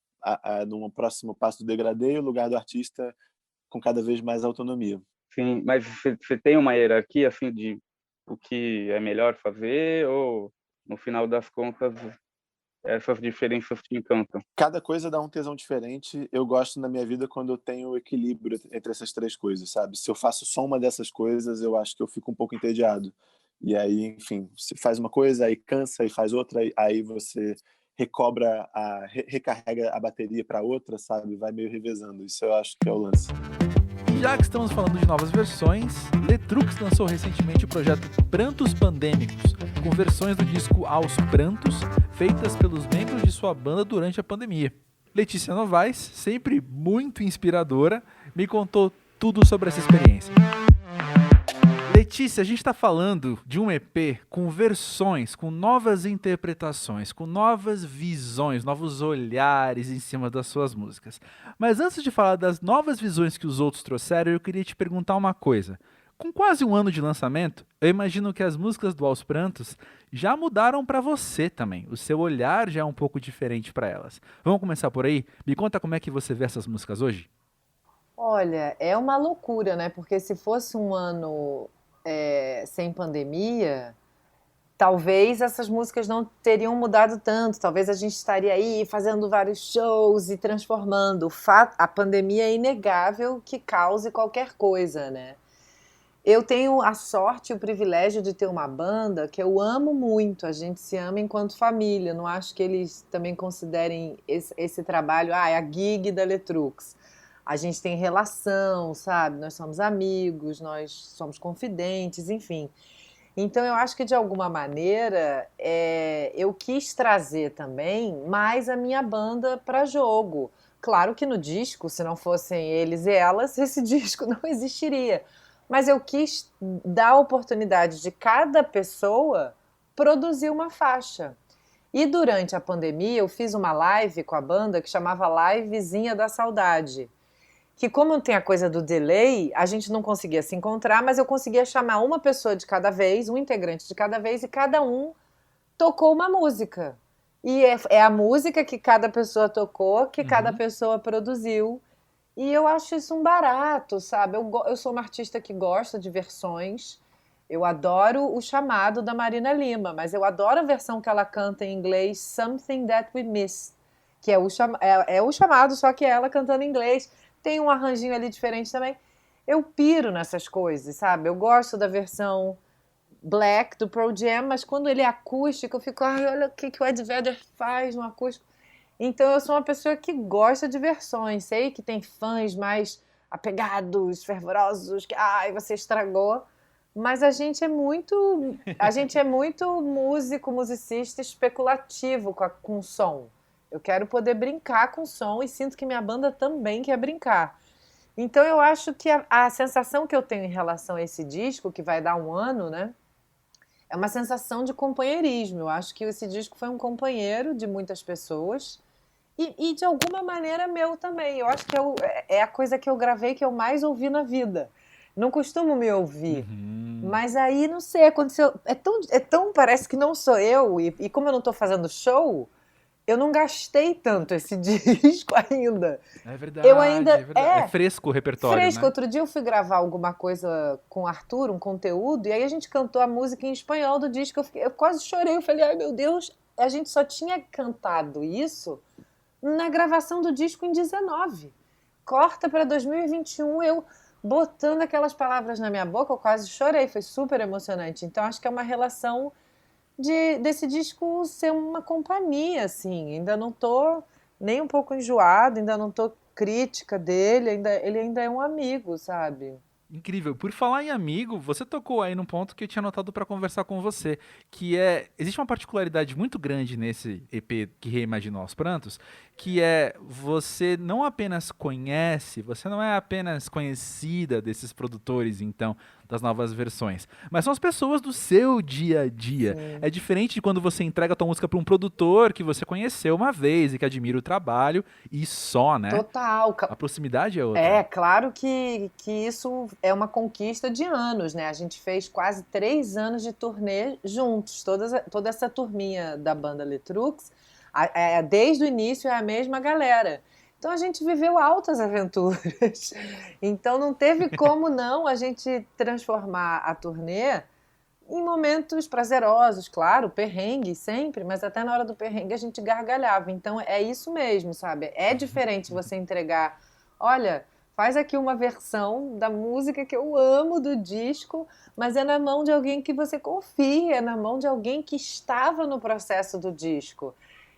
num próximo passo do degradê, e o lugar do artista com cada vez mais autonomia. Sim, mas você tem uma hierarquia, assim, de o que é melhor fazer ou, no final das contas, essas diferenças te encantam? Cada coisa dá um tesão diferente. Eu gosto na minha vida quando eu tenho equilíbrio entre essas três coisas, sabe? Se eu faço só uma dessas coisas, eu acho que eu fico um pouco entediado. E aí, enfim, você faz uma coisa, aí cansa, e faz outra, aí você recarrega a bateria para outra, sabe? Vai meio revezando. Isso eu acho que é o lance. E já que estamos falando de novas versões, Letrux lançou recentemente o projeto Prantos Pandêmicos, com versões do disco Aos Prantos, feitas pelos membros de sua banda durante a pandemia. Letícia Novaes, sempre muito inspiradora, me contou tudo sobre essa experiência. Letícia, a gente está falando de um EP com versões, com novas interpretações, com novas visões, novos olhares em cima das suas músicas. Mas antes de falar das novas visões que os outros trouxeram, eu queria te perguntar uma coisa. Com quase um ano de lançamento, eu imagino que as músicas do Aos Prantos já mudaram pra você também. O seu olhar já é um pouco diferente pra elas. Vamos começar por aí? Me conta como é que você vê essas músicas hoje? Olha, é uma loucura, né? Porque se fosse um ano sem pandemia, talvez essas músicas não teriam mudado tanto. Talvez a gente estaria aí fazendo vários shows e transformando. A pandemia é inegável que cause qualquer coisa, né? Eu tenho a sorte e o privilégio de ter uma banda que eu amo muito. A gente se ama enquanto família. Não acho que eles também considerem esse trabalho, é a gig da Letrux. A gente tem relação, sabe? Nós somos amigos, nós somos confidentes, enfim. Então eu acho que de alguma maneira eu quis trazer também mais a minha banda para jogo. Claro que no disco, se não fossem eles e elas, esse disco não existiria. Mas eu quis dar a oportunidade de cada pessoa produzir uma faixa. E durante a pandemia eu fiz uma live com a banda que chamava Livezinha da Saudade. Que como tem a coisa do delay, a gente não conseguia se encontrar, mas eu conseguia chamar uma pessoa de cada vez, um integrante de cada vez, e cada um tocou uma música. E é a música que cada pessoa tocou, que cada pessoa produziu. E eu acho isso um barato, sabe? Eu sou uma artista que gosta de versões. Eu adoro o Chamado da Marina Lima, mas eu adoro a versão que ela canta em inglês, Something That We Missed, que é o Chamado, só que é ela cantando em inglês. Tem um arranjinho ali diferente também. Eu piro nessas coisas, sabe? Eu gosto da versão Black do Pearl Jam, mas quando ele é acústico, eu fico, olha o que o Ed Vedder faz no acústico. Então eu sou uma pessoa que gosta de versões. Sei que tem fãs mais apegados, fervorosos, que você estragou. Mas a gente é muito músico, musicista especulativo com som. Eu quero poder brincar com som e sinto que minha banda também quer brincar. Então eu acho que a sensação que eu tenho em relação a esse disco, que vai dar um ano, né? É uma sensação de companheirismo. Eu acho que esse disco foi um companheiro de muitas pessoas e de alguma maneira meu também. Eu acho que é a coisa que eu gravei que eu mais ouvi na vida. Não costumo me ouvir. Mas aí, não sei, aconteceu... É tão parece que não sou eu. E como eu não estou fazendo show... Eu não gastei tanto esse disco ainda. É verdade, é fresco o repertório, fresco. Né? Outro dia eu fui gravar alguma coisa com o Arthur, um conteúdo, e aí a gente cantou a música em espanhol do disco. Eu quase chorei, eu falei, ai meu Deus, a gente só tinha cantado isso na gravação do disco em 19. Corta para 2021, eu botando aquelas palavras na minha boca, eu quase chorei, foi super emocionante. Então acho que é uma relação... desse disco ser uma companhia, assim. Ainda não tô nem um pouco enjoada, ainda não tô crítica dele, ele ainda é um amigo, sabe? Incrível. Por falar em amigo, você tocou aí num ponto que eu tinha anotado para conversar com você, que existe uma particularidade muito grande nesse EP que reimaginou Aos Prantos, que você não apenas conhece, você não é apenas conhecida desses produtores, então, das novas versões, mas são as pessoas do seu dia a dia. Sim. É diferente de quando você entrega a tua música para um produtor que você conheceu uma vez e que admira o trabalho e só, né? Total. A proximidade é outra. É, claro que isso é uma conquista de anos, né? A gente fez quase 3 anos de turnê juntos, toda essa turminha da banda Letrux, desde o início é a mesma galera. Então a gente viveu altas aventuras. Então não teve como não a gente transformar a turnê em momentos prazerosos, claro, perrengue sempre, mas até na hora do perrengue a gente gargalhava. Então é isso mesmo, sabe? É diferente você entregar, olha, faz aqui uma versão da música que eu amo do disco, mas é na mão de alguém que você confia, é na mão de alguém que estava no processo do disco.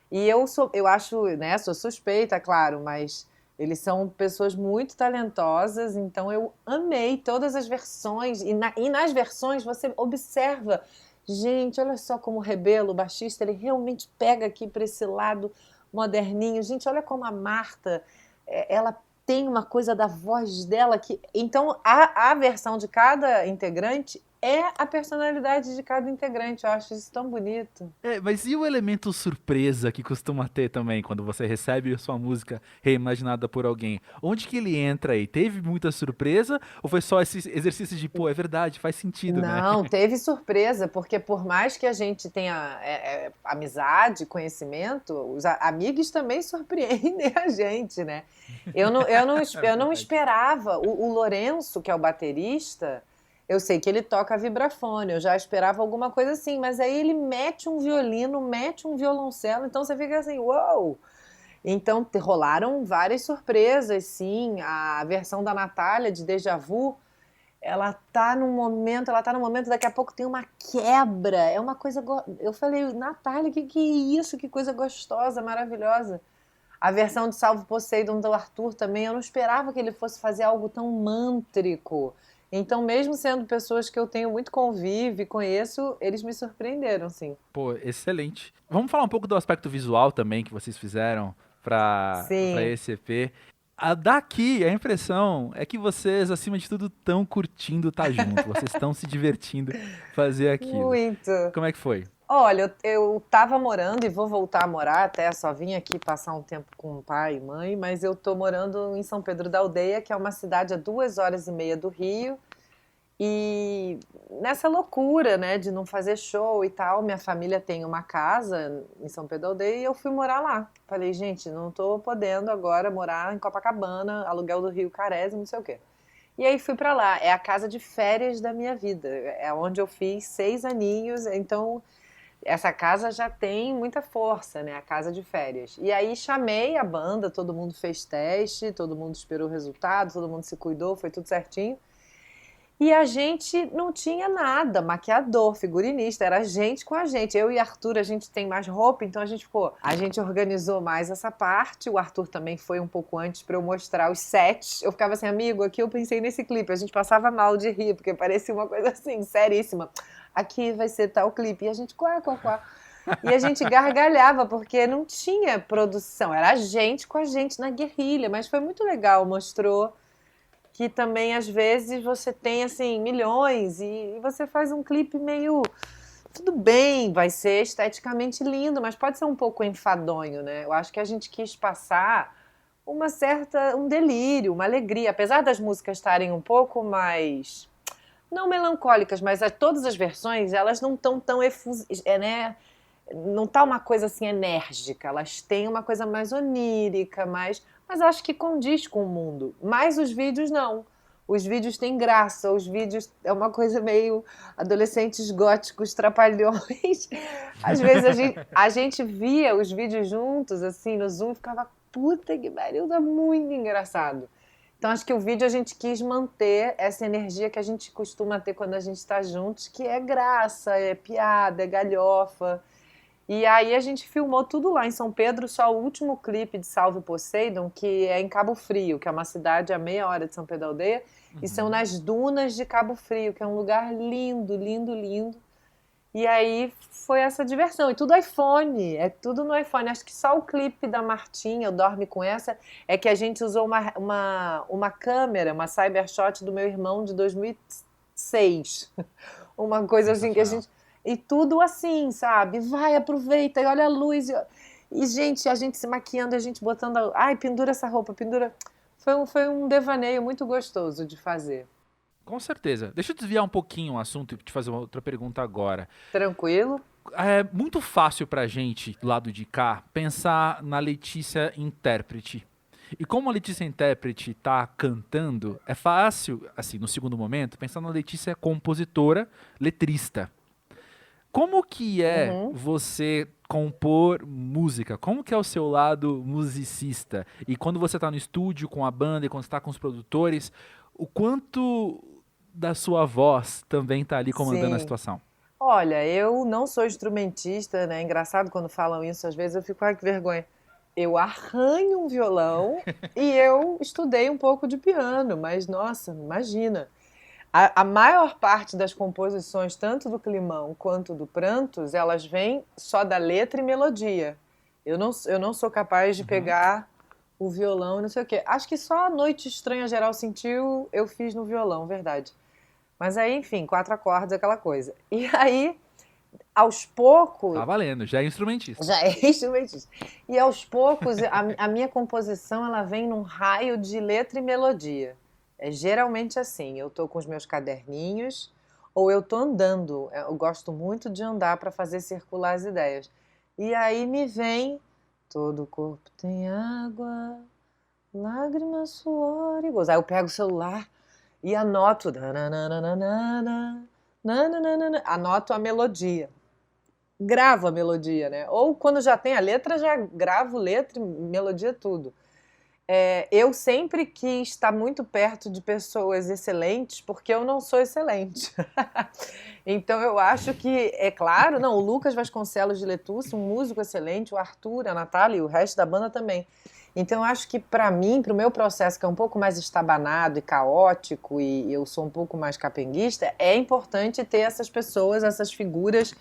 E eu acho, né, sou suspeita, claro, mas eles são pessoas muito talentosas, então eu amei todas as versões, e nas versões você observa, gente, olha só como o Rebelo, o baixista, ele realmente pega aqui para esse lado moderninho. Gente, olha como a Marta, ela tem uma coisa da voz dela que... Então, a versão de cada integrante é a personalidade de cada integrante. Eu acho isso tão bonito. Mas e o elemento surpresa que costuma ter também quando você recebe a sua música reimaginada por alguém? Onde que ele entra aí? Teve muita surpresa ou foi só esse exercício de, pô, é verdade, faz sentido, né? Não, teve surpresa, porque por mais que a gente tenha amizade, conhecimento, os amigos também surpreendem a gente, né? Eu não esperava. O Lourenço, que é o baterista, eu sei que ele toca vibrafone, eu já esperava alguma coisa assim, mas aí ele mete um violino, mete um violoncelo, então você fica assim, uou! Então rolaram várias surpresas, sim. A versão da Natália, de Déjà Vu, ela tá num momento, daqui a pouco tem uma quebra, é uma coisa... Eu falei, Natália, que é isso? Que coisa gostosa, maravilhosa. A versão de Salve Poseidon do Arthur também, eu não esperava que ele fosse fazer algo tão mântrico. Então, mesmo sendo pessoas que eu tenho muito convívio e conheço, eles me surpreenderam, sim. Pô, excelente. Vamos falar um pouco do aspecto visual também que vocês fizeram para esse EP. Daqui, a impressão é que vocês, acima de tudo, estão curtindo estar junto. Vocês estão se divertindo fazer aquilo. Muito. Como é que foi? Olha, eu tava morando e vou voltar a morar, até só vim aqui passar um tempo com o pai e mãe, mas eu tô morando em São Pedro da Aldeia, que é uma cidade a 2h30 do Rio, e nessa loucura, né, de não fazer show e tal, minha família tem uma casa em São Pedro da Aldeia e eu fui morar lá. Falei, gente, não tô podendo agora morar em Copacabana, aluguel do Rio carésimo, não sei o quê. E aí fui pra lá, é a casa de férias da minha vida, é onde eu fiz 6 aninhos, então... Essa casa já tem muita força, né? A casa de férias. E aí chamei a banda, todo mundo fez teste, todo mundo esperou o resultado, todo mundo se cuidou, foi tudo certinho. E a gente não tinha nada, maquiador, figurinista, era a gente com a gente. Eu e Arthur, a gente tem mais roupa, então a gente organizou mais essa parte. O Arthur também foi um pouco antes para eu mostrar os sets. Eu ficava assim, amigo, aqui eu pensei nesse clipe. A gente passava mal de rir, porque parecia uma coisa assim, seríssima. Aqui vai ser tal clipe. E a gente, quá. E a gente gargalhava, porque não tinha produção. Era a gente com a gente na guerrilha. Mas foi muito legal, mostrou que também, às vezes, você tem, assim, milhões e você faz um clipe meio... Tudo bem, vai ser esteticamente lindo, mas pode ser um pouco enfadonho, né? Eu acho que a gente quis passar um delírio, uma alegria. Apesar das músicas estarem um pouco mais... Não melancólicas, mas todas as versões, elas não estão tão né? Não tá uma coisa assim enérgica, elas têm uma coisa mais onírica, mas acho que condiz com o mundo. Mas os vídeos não. Os vídeos têm graça, os vídeos é uma coisa meio adolescentes góticos, trapalhões. Às vezes a gente via os vídeos juntos, assim, no Zoom, e ficava, puta que pariu, tá muito engraçado. Então acho que o vídeo a gente quis manter essa energia que a gente costuma ter quando a gente está juntos, que é graça, é piada, é galhofa. E aí a gente filmou tudo lá em São Pedro, só o último clipe de Salve Poseidon, que é em Cabo Frio, que é uma cidade a meia hora de São Pedro da Aldeia, e são nas dunas de Cabo Frio, que é um lugar lindo, lindo, lindo. E aí foi essa diversão. E tudo iPhone, é tudo no iPhone. Acho que só o clipe da Martinha, o Dorme Com Essa, é que a gente usou uma câmera, uma Cybershot do meu irmão de 2006. Uma coisa assim que a gente... E tudo assim, sabe? Vai, aproveita, e olha a luz. E, gente, a gente se maquiando, a gente botando... Ai, pendura essa roupa, pendura... Foi um devaneio muito gostoso de fazer. Com certeza. Deixa eu desviar um pouquinho o assunto e te fazer uma outra pergunta agora. Tranquilo? É muito fácil pra gente, do lado de cá, pensar na Letícia intérprete. E como a Letícia intérprete tá cantando, é fácil, assim, no segundo momento, pensar na Letícia compositora, letrista. Como que é você compor música? Como que é o seu lado musicista? E quando você tá no estúdio com a banda e quando você tá com os produtores, o quanto da sua voz também tá ali comandando a situação? Olha, eu não sou instrumentista, né? Engraçado quando falam isso, às vezes eu fico, ai, que vergonha. Eu arranho um violão e eu estudei um pouco de piano, mas, nossa, imagina. A maior parte das composições, tanto do Climão quanto do Prantos, elas vêm só da letra e melodia. Eu não sou capaz de pegar o violão, não sei o quê. Acho que só a Noite Estranha Geral Sentiu eu fiz no violão, verdade. Mas aí, enfim, 4 acordes, aquela coisa. E aí, aos poucos... Tá valendo, já é instrumentista. Já é instrumentista. E aos poucos, a minha composição, ela vem num raio de letra e melodia. É geralmente assim, eu tô com os meus caderninhos, ou eu tô andando. Eu gosto muito de andar para fazer circular as ideias. E aí me vem, todo corpo tem água, lágrimas, suor e gozo. Aí eu pego o celular e anoto, anoto a melodia. Gravo a melodia, né? Ou quando já tem a letra, já gravo letra, melodia, tudo. Eu sempre quis estar muito perto de pessoas excelentes, porque eu não sou excelente. Então eu acho que, é claro, não, o Lucas Vasconcelos de Letusse, um músico excelente, o Arthur, a Natália e o resto da banda também. Então eu acho que para mim, para o meu processo, que é um pouco mais estabanado e caótico, e eu sou um pouco mais capenguista, é importante ter essas pessoas, essas figuras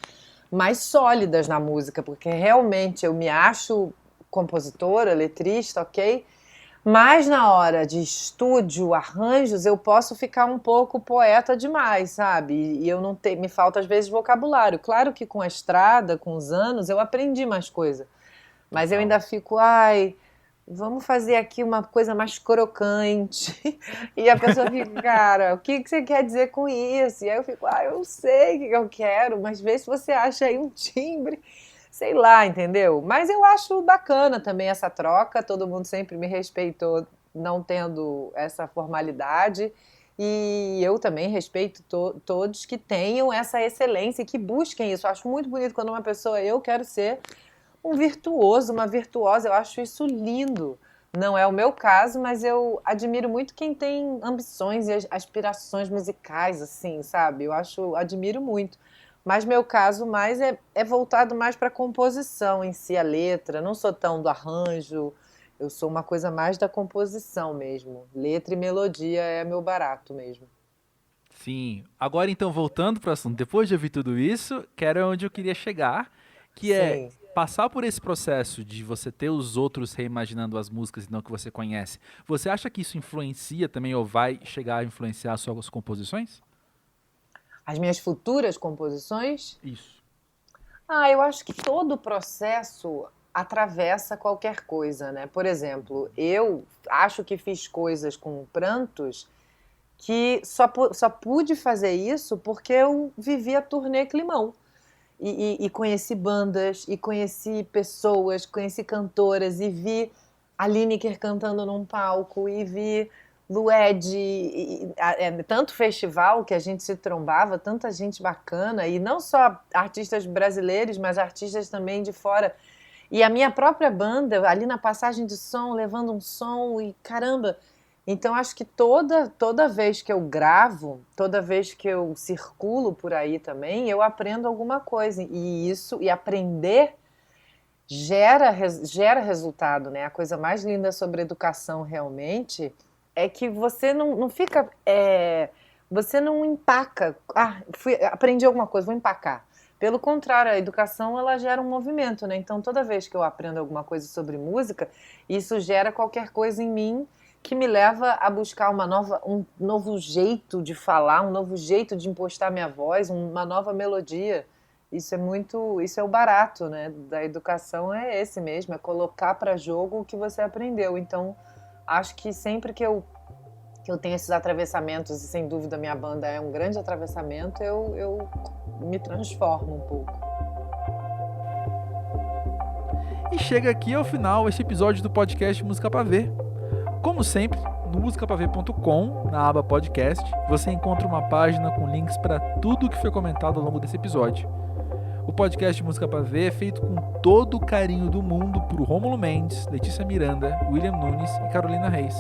mais sólidas na música, porque realmente eu me acho compositora, letrista, ok? Mas na hora de estúdio, arranjos, eu posso ficar um pouco poeta demais, sabe? E eu não tenho, me falta às vezes vocabulário. Claro que com a estrada, com os anos, eu aprendi mais coisa. Mas eu ainda fico, vamos fazer aqui uma coisa mais crocante. E a pessoa fica, cara, o que você quer dizer com isso? E aí eu fico, eu sei o que eu quero, mas vê se você acha aí um timbre. Sei lá, entendeu? Mas eu acho bacana também essa troca, todo mundo sempre me respeitou não tendo essa formalidade, e eu também respeito todos que tenham essa excelência e que busquem isso. Eu acho muito bonito quando uma pessoa, eu quero ser um virtuoso, uma virtuosa, eu acho isso lindo. Não é o meu caso, mas eu admiro muito quem tem ambições e aspirações musicais, assim, sabe? Admiro muito. Mas meu caso mais é voltado mais para a composição em si, a letra. Não sou tão do arranjo, eu sou uma coisa mais da composição mesmo. Letra e melodia é meu barato mesmo. Sim. Agora então, voltando para o assunto, depois de ouvir tudo isso, que era onde eu queria chegar, que é passar por esse processo de você ter os outros reimaginando as músicas e não que você conhece. Você acha que isso influencia também ou vai chegar a influenciar as suas composições? As minhas futuras composições? Isso. Eu acho que todo o processo atravessa qualquer coisa, né? Por exemplo, eu acho que fiz coisas com prantos que só pude fazer isso porque eu vivi a turnê Climão. E conheci bandas, e conheci pessoas, conheci cantoras, e vi a Lineker cantando num palco, e vi Lued, tanto festival que a gente se trombava, tanta gente bacana, e não só artistas brasileiros, mas artistas também de fora. E a minha própria banda, ali na passagem de som, levando um som, e caramba... Então, acho que toda vez que eu gravo, toda vez que eu circulo por aí também, eu aprendo alguma coisa. E aprender gera resultado, né? A coisa mais linda sobre educação, realmente, é que você não fica... você não empaca. Aprendi alguma coisa, vou empacar. Pelo contrário, a educação, ela gera um movimento, né? Então, toda vez que eu aprendo alguma coisa sobre música, isso gera qualquer coisa em mim que me leva a buscar um novo jeito de falar, um novo jeito de impostar minha voz, uma nova melodia. Isso é o barato, né? Da educação é esse mesmo, é colocar para jogo o que você aprendeu. Então, acho que sempre que eu tenho esses atravessamentos, e sem dúvida minha banda é um grande atravessamento, eu me transformo um pouco. E chega aqui ao final esse episódio do podcast Música Pra Ver. Como sempre, no musicapavê.com, na aba podcast, você encontra uma página com links para tudo que foi comentado ao longo desse episódio. O podcast Música Pra Ver é feito com todo o carinho do mundo por Rômulo Mendes, Letícia Miranda, William Nunes e Carolina Reis.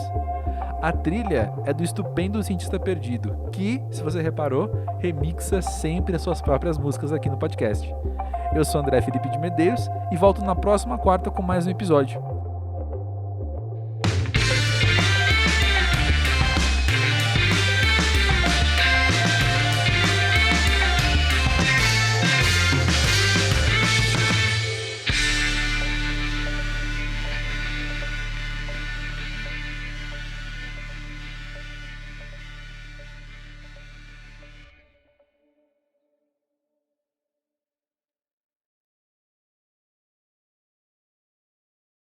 A trilha é do estupendo Cientista Perdido, que, se você reparou, remixa sempre as suas próprias músicas aqui no podcast. Eu sou André Felipe de Medeiros e volto na próxima quarta com mais um episódio.